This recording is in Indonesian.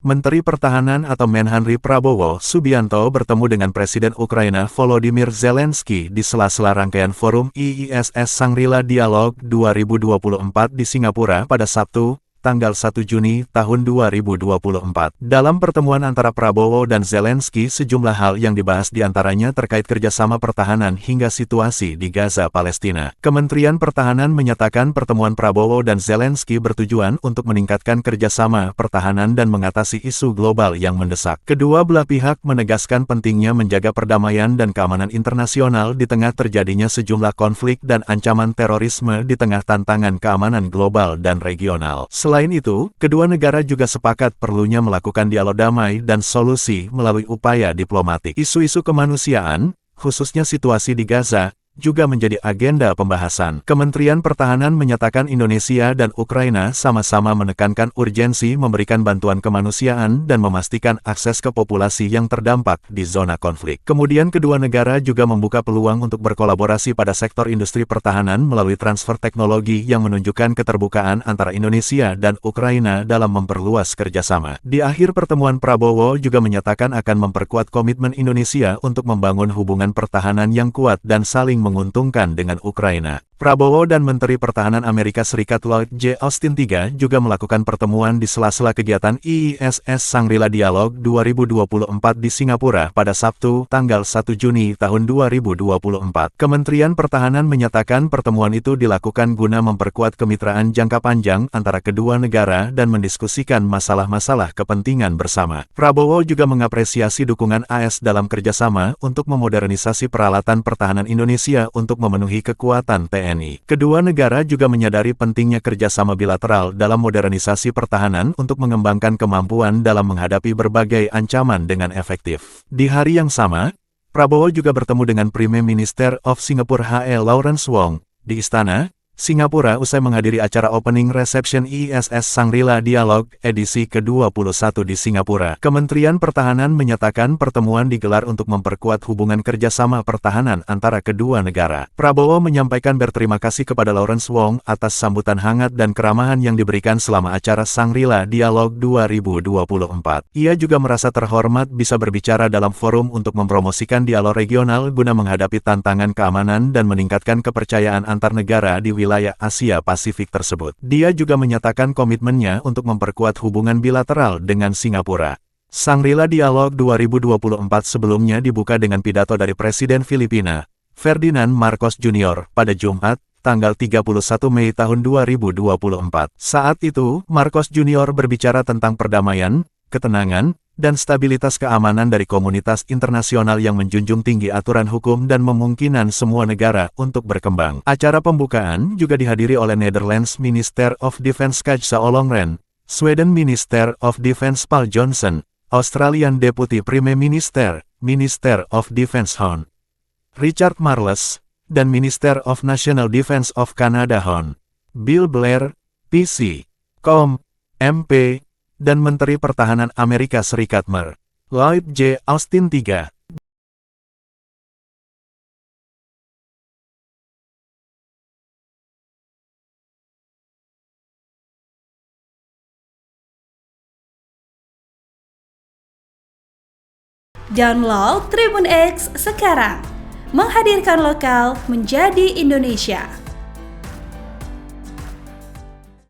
Menteri Pertahanan atau Menhan Prabowo Subianto bertemu dengan Presiden Ukraina Volodymyr Zelensky di sela-sela rangkaian forum IISS Shangri-La Dialogue 2024 di Singapura pada Sabtu, tanggal 1 Juni tahun 2024. Dalam pertemuan antara Prabowo dan Zelensky, sejumlah hal yang dibahas diantaranya terkait kerjasama pertahanan hingga situasi di Gaza, Palestina. Kementerian Pertahanan menyatakan pertemuan Prabowo dan Zelensky bertujuan untuk meningkatkan kerjasama pertahanan dan mengatasi isu global yang mendesak. Kedua belah pihak menegaskan pentingnya menjaga perdamaian dan keamanan internasional di tengah terjadinya sejumlah konflik dan ancaman terorisme di tengah tantangan keamanan global dan regional. Selain itu, kedua negara juga sepakat perlunya melakukan dialog damai dan solusi melalui upaya diplomatik. Isu-isu kemanusiaan, khususnya situasi di Gaza, juga menjadi agenda pembahasan. Kementerian Pertahanan menyatakan Indonesia dan Ukraina sama-sama menekankan urgensi memberikan bantuan kemanusiaan dan memastikan akses ke populasi yang terdampak di zona konflik. Kemudian kedua negara juga membuka peluang untuk berkolaborasi pada sektor industri pertahanan melalui transfer teknologi yang menunjukkan keterbukaan antara Indonesia dan Ukraina dalam memperluas kerjasama. Di akhir pertemuan, Prabowo juga menyatakan akan memperkuat komitmen Indonesia untuk membangun hubungan pertahanan yang kuat dan saling menguntungkan dengan Ukraina. Prabowo dan Menteri Pertahanan Amerika Serikat Lloyd J. Austin III juga melakukan pertemuan di sela-sela kegiatan IISS Shangri-La Dialogue 2024 di Singapura pada Sabtu, tanggal 1 Juni tahun 2024. Kementerian Pertahanan menyatakan pertemuan itu dilakukan guna memperkuat kemitraan jangka panjang antara kedua negara dan mendiskusikan masalah-masalah kepentingan bersama. Prabowo juga mengapresiasi dukungan AS dalam kerjasama untuk memodernisasi peralatan pertahanan Indonesia untuk memenuhi kekuatan TNI. Kedua negara juga menyadari pentingnya kerjasama bilateral dalam modernisasi pertahanan untuk mengembangkan kemampuan dalam menghadapi berbagai ancaman dengan efektif. Di hari yang sama, Prabowo juga bertemu dengan Prime Minister of Singapore H.E. Lawrence Wong di Istana Singapura usai menghadiri acara opening reception IISS Shangri-La Dialogue edisi ke-21 di Singapura. Kementerian Pertahanan menyatakan pertemuan digelar untuk memperkuat hubungan kerjasama pertahanan antara kedua negara. Prabowo menyampaikan berterima kasih kepada Lawrence Wong atas sambutan hangat dan keramahan yang diberikan selama acara Shangri-La Dialogue 2024. Ia juga merasa terhormat bisa berbicara dalam forum untuk mempromosikan dialog regional guna menghadapi tantangan keamanan dan meningkatkan kepercayaan antar negara di wilayah Asia Pasifik tersebut. Dia juga menyatakan komitmennya untuk memperkuat hubungan bilateral dengan Singapura. Shangri-La Dialogue 2024 sebelumnya dibuka dengan pidato dari Presiden Filipina, Ferdinand Marcos Jr. pada Jumat, tanggal 31 Mei tahun 2024. Saat itu, Marcos Jr. berbicara tentang perdamaian, ketenangan, dan stabilitas keamanan dari komunitas internasional yang menjunjung tinggi aturan hukum dan memungkinkan semua negara untuk berkembang. Acara pembukaan juga dihadiri oleh Netherlands Minister of Defense Kajsa Ollongren, Sweden Minister of Defense Paul Johnson, Australian Deputy Prime Minister, Minister of Defense Hon. Richard Marles, dan Minister of National Defense of Canada Hon. Bill Blair, PC, Com, MP, dan Menteri Pertahanan Amerika Serikat Mer. Lloyd J. Austin III. Download Tribun X sekarang, menghadirkan lokal menjadi Indonesia.